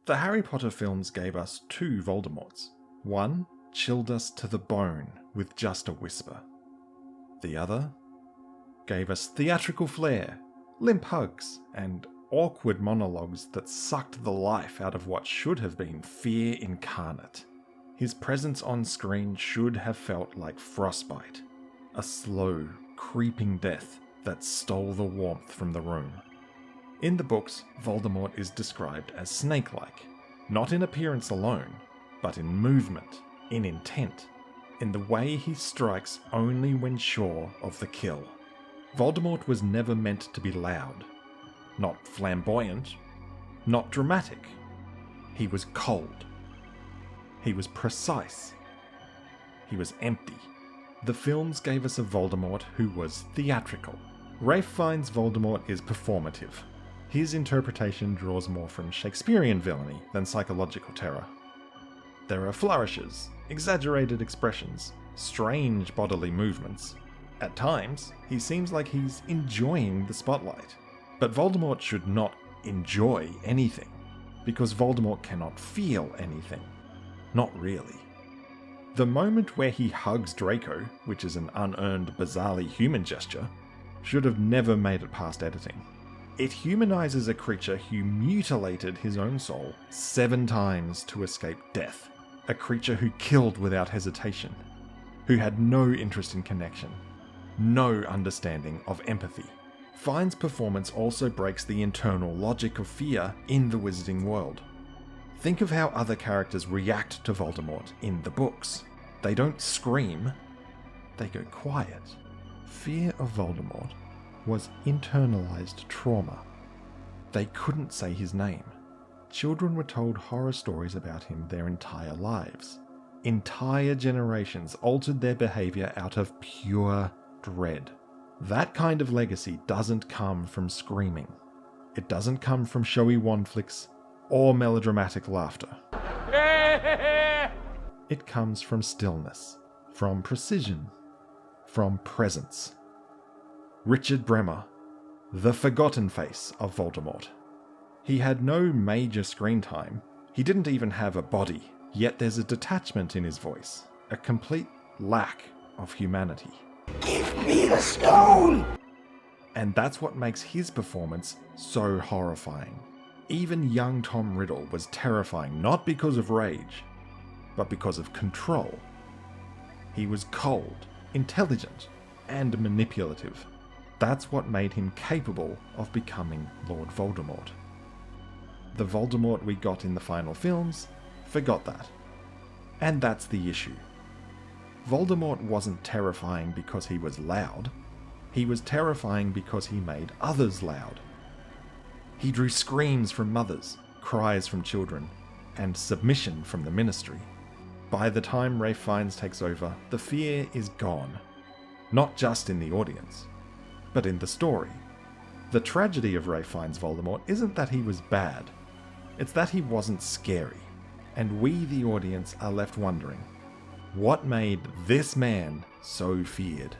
The Harry Potter films gave us two Voldemorts. One chilled us to the bone with just a whisper. The other gave us theatrical flair, limp hugs, and awkward monologues that sucked the life out of what should have been fear incarnate. His presence on screen should have felt like frostbite, a slow, creeping death that stole the warmth from the room. In the books, Voldemort is described as snake-like, not in appearance alone, but in movement, in intent, in the way he strikes only when sure of the kill. Voldemort was never meant to be loud, not flamboyant, not dramatic. He was cold. He was precise. He was empty. The films gave us a Voldemort who was theatrical. Ralph Fiennes' Voldemort is performative. His interpretation draws more from Shakespearean villainy than psychological terror. There are flourishes, exaggerated expressions, strange bodily movements. At times, he seems like he's enjoying the spotlight. But Voldemort should not enjoy anything, because Voldemort cannot feel anything. Not really. The moment where he hugs Draco, which is an unearned, bizarrely human gesture, should have never made it past editing. It humanizes a creature who mutilated his own soul 7 times to escape death. A creature who killed without hesitation, who had no interest in connection, no understanding of empathy. Fiennes' performance also breaks the internal logic of fear in the wizarding world. Think of how other characters react to Voldemort in the books. They don't scream, they go quiet. Fear of Voldemort was internalized trauma. They couldn't say his name. Children were told horror stories about him their entire lives. Entire generations altered their behavior out of pure dread. That kind of legacy doesn't come from screaming. It doesn't come from showy wand flicks or melodramatic laughter. It comes from stillness, from precision, from presence. Richard Bremmer, the forgotten face of Voldemort. He had no major screen time. He didn't even have a body, yet there's a detachment in his voice, a complete lack of humanity. Give me the stone! And that's what makes his performance so horrifying. Even young Tom Riddle was terrifying not because of rage, but because of control. He was cold, intelligent, and manipulative. That's what made him capable of becoming Lord Voldemort. The Voldemort we got in the final films forgot that. And that's the issue. Voldemort wasn't terrifying because he was loud. He was terrifying because he made others loud. He drew screams from mothers, cries from children, and submission from the ministry. By the time Ralph Fiennes takes over, the fear is gone. Not just in the audience, but in the story. The tragedy of Ralph Fiennes' Voldemort isn't that he was bad. It's that he wasn't scary. And we, the audience, are left wondering, what made this man so feared?